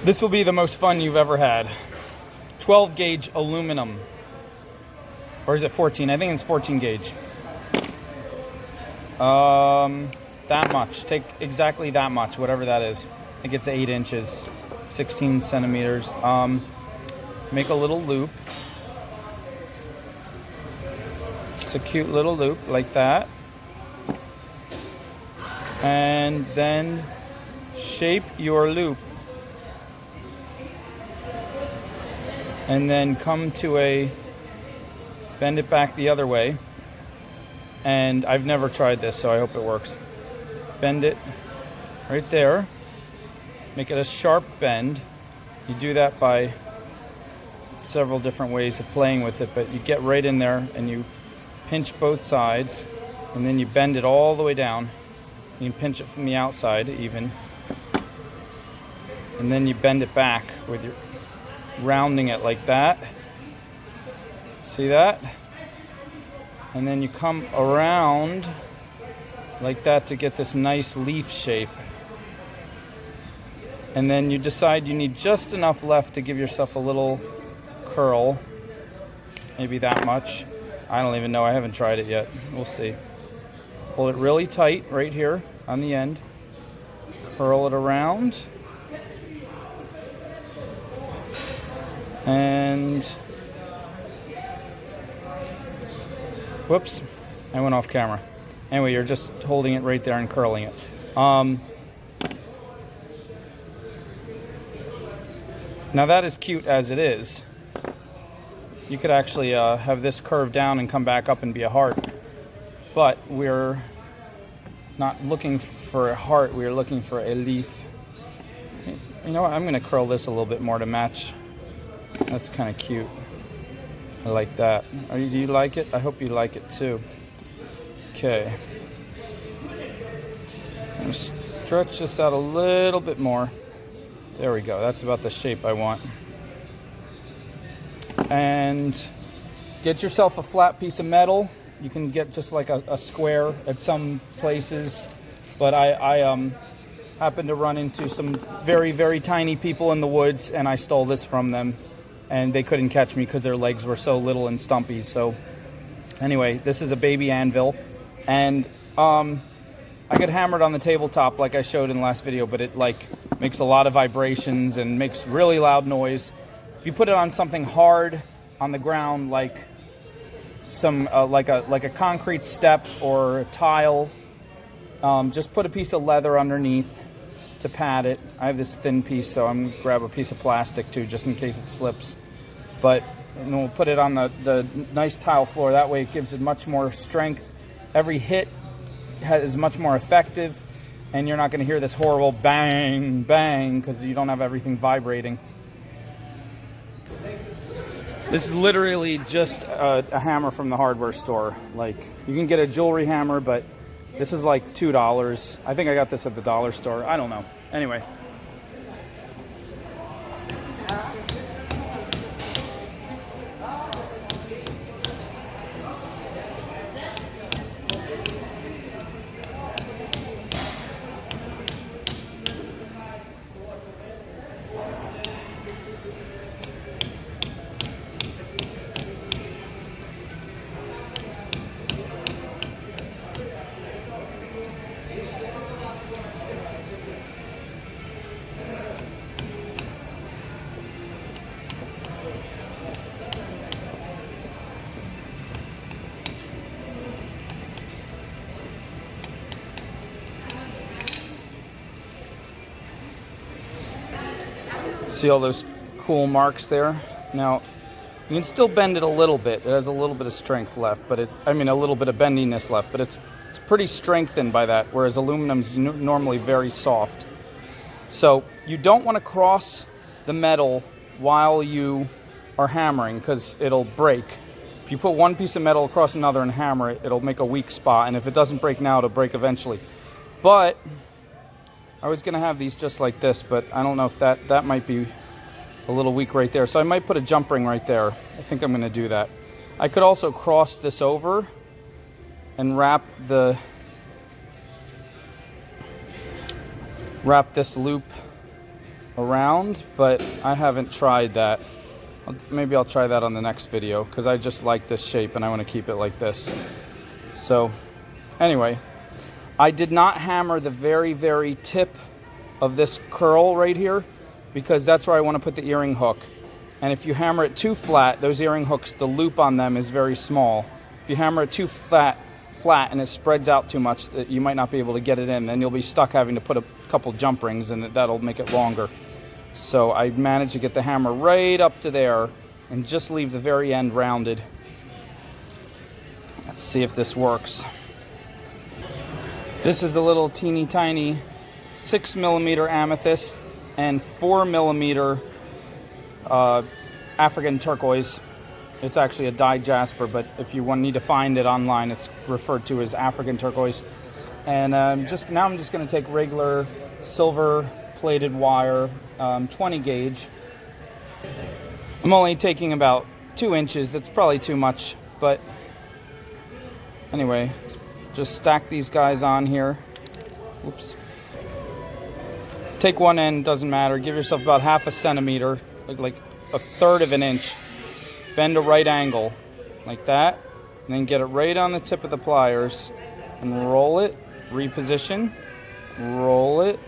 This will be the most fun you've ever had. 12 gauge aluminum. Or is it 14? I think it's 14 gauge. That much. Take exactly that much, whatever that is. I think it's 8 inches, 16 centimeters. Make a little loop. It's a cute little loop like that. And then shape your loop. And then come to bend it back the other way. And I've never tried this, so I hope it works. Bend it right there. Make it a sharp bend. You do that by several different ways of playing with it, but you get right in there and you pinch both sides, and then you bend it all the way down. You can pinch it from the outside even. And then you bend it back with your rounding it like that. See that? And then you come around like that to get this nice leaf shape. And then you decide you need just enough left to give yourself a little curl. Maybe that much. I don't even know. I haven't tried it yet. We'll see. Hold it really tight right here on the end. Curl it around. And whoops, I went off camera. Anyway, you're just holding it right there and curling it. Now that is cute as it is. You could actually have this curve down and come back up and be a heart. But we're not looking for a heart, we're looking for a leaf. You know what, I'm gonna curl this a little bit more to match. That's kind of cute. I like that. Do you like it? I hope you like it too. Okay. I'm gonna stretch this out a little bit more. There we go. That's about the shape I want. And get yourself a flat piece of metal. You can get just like a square at some places, but I happened to run into some very, very tiny people in the woods, and I stole this from them. And they couldn't catch me because their legs were so little and stumpy. So anyway, this is a baby anvil. And I get hammered on the tabletop like I showed in the last video, but it like makes a lot of vibrations and makes really loud noise. If you put it on something hard on the ground, like some like a concrete step or a tile, just put a piece of leather underneath to pad it. I have this thin piece, so I'm gonna grab a piece of plastic too, just in case it slips. But and we'll put it on the nice tile floor. That way it gives it much more strength. Every hit is much more effective, and you're not gonna hear this horrible bang, bang, because you don't have everything vibrating. This is literally just a hammer from the hardware store. Like, you can get a jewelry hammer, but this is like $2. I think I got this at the dollar store. I don't know. Anyway. See all those cool marks there? Now, you can still bend it a little bit. It has a little bit of strength left, but a little bit of bendiness left, but it's pretty strengthened by that, whereas aluminum's normally very soft. So you don't want to cross the metal while you are hammering, because it'll break. If you put one piece of metal across another and hammer it, it'll make a weak spot, and if it doesn't break now, it'll break eventually. But I was going to have these just like this, but I don't know if that might be a little weak right there. So I might put a jump ring right there. I think I'm going to do that. I could also cross this over and wrap this loop around, but I haven't tried that. Maybe I'll try that on the next video, because I just like this shape and I want to keep it like this. So anyway, I did not hammer the very, very tip of this curl right here, because that's where I want to put the earring hook. And if you hammer it too flat, those earring hooks, the loop on them is very small. If you hammer it too flat and it spreads out too much, that you might not be able to get it in, then you'll be stuck having to put a couple jump rings, and that'll make it longer. So I managed to get the hammer right up to there and just leave the very end rounded. Let's see if this works. This is a little teeny tiny 6mm amethyst and 4mm African turquoise. It's actually a dyed jasper, but if you need to find it online, it's referred to as African turquoise. And I'm just going to take regular silver plated wire, 20 gauge. I'm only taking about 2 inches. That's probably too much, but anyway, just stack these guys on here. Oops. Take one end, doesn't matter. Give yourself about 1/2 centimeter, like 1/3 of an inch. Bend a right angle, like that, and then get it right on the tip of the pliers, and roll it, reposition, roll it,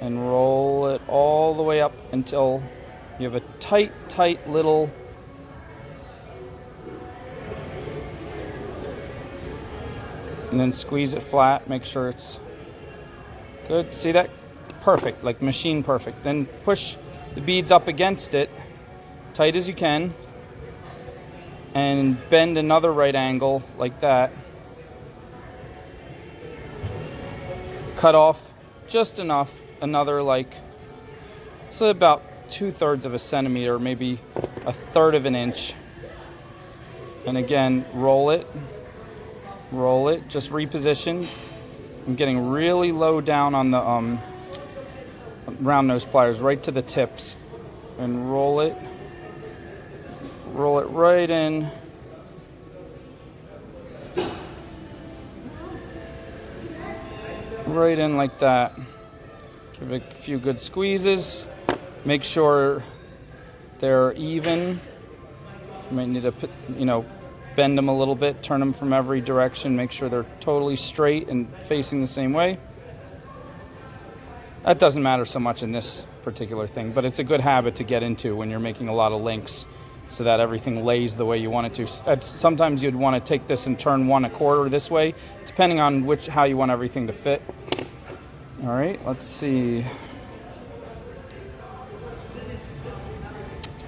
and roll it all the way up until you have a tight little and then squeeze it flat, make sure it's good. See that? Perfect, like machine perfect. Then push the beads up against it, tight as you can, and bend another right angle like that. Cut off just enough, another like, so about 2/3 of a centimeter, maybe 1/3 of an inch. And again, roll it, just reposition. I'm getting really low down on the round nose pliers, right to the tips, and roll it right in. Right in like that. Give it a few good squeezes. Make sure they're even. You might need to put, bend them a little bit, turn them from every direction, make sure they're totally straight and facing the same way. That doesn't matter so much in this particular thing, but it's a good habit to get into when you're making a lot of links, so that everything lays the way you want it to. Sometimes you'd want to take this and turn 1/4 this way, depending on how you want everything to fit. All right, let's see.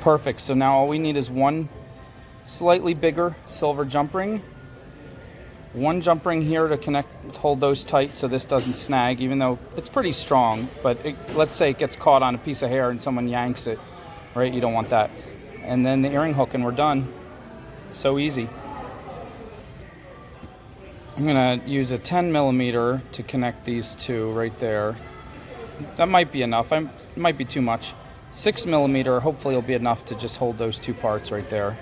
Perfect. So now all we need is one slightly bigger silver jump ring. One jump ring here to hold those tight so this doesn't snag, even though it's pretty strong. But let's say it gets caught on a piece of hair and someone yanks it, right? You don't want that. And then the earring hook, and we're done. So easy. I'm gonna use a 10mm to connect these two right there. That might be enough. It might be too much. 6mm, hopefully will be enough to just hold those two parts right there.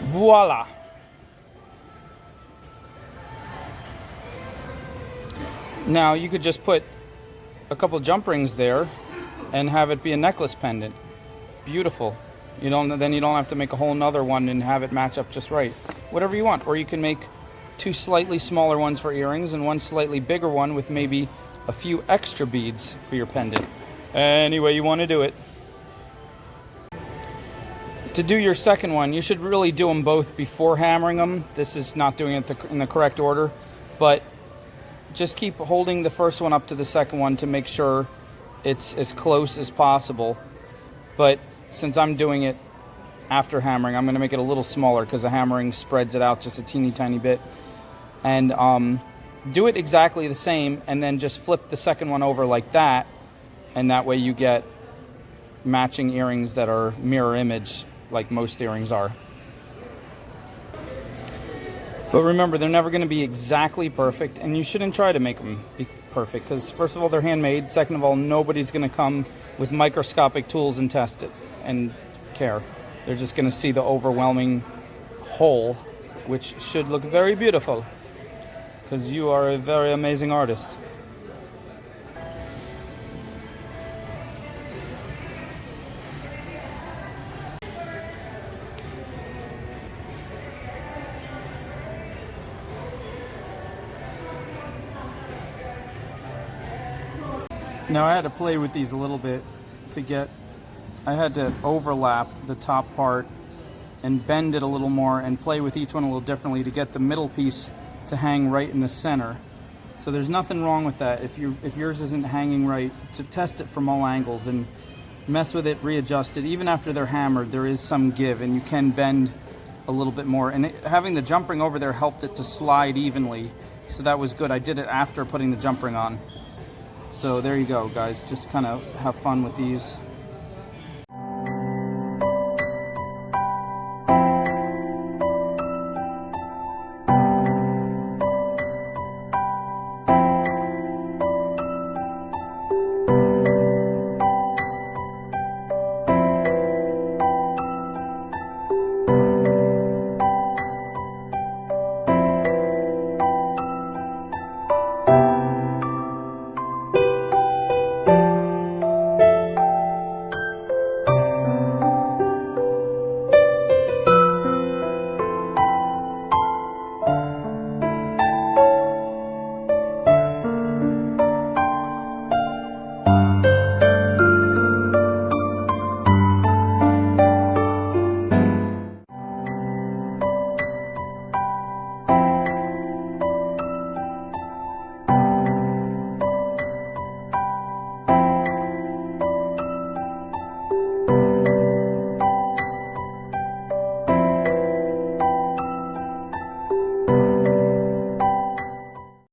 Voila. Now you could just put a couple jump rings there and have it be a necklace pendant. Beautiful. Then you don't have to make a whole nother one and have it match up just right. Whatever you want. Or you can make 2 slightly smaller ones for earrings and 1 slightly bigger one with maybe a few extra beads for your pendant. Any way you want to do it. To do your second one, you should really do them both before hammering them. This is not doing it in the correct order, but just keep holding the first one up to the second one to make sure it's as close as possible. But since I'm doing it after hammering, I'm going to make it a little smaller because the hammering spreads it out just a teeny tiny bit. And do it exactly the same, and then just flip the second one over like that, and that way you get matching earrings that are mirror image like most earrings are. But remember, they're never going to be exactly perfect, and you shouldn't try to make them be perfect, because first of all, they're handmade. Second of all, nobody's going to come with microscopic tools and test it and care. They're just going to see the overwhelming whole, which should look very beautiful, because you are a very amazing artist. Now I had to play with these a little bit to get, I had to overlap the top part and bend it a little more and play with each one a little differently to get the middle piece to hang right in the center. So there's nothing wrong with that. If yours isn't hanging right, to test it from all angles and mess with it, readjust it. Even after they're hammered, there is some give and you can bend a little bit more. And having the jump ring over there helped it to slide evenly. So that was good. I did it after putting the jump ring on. So there you go, guys. Just kind of have fun with these.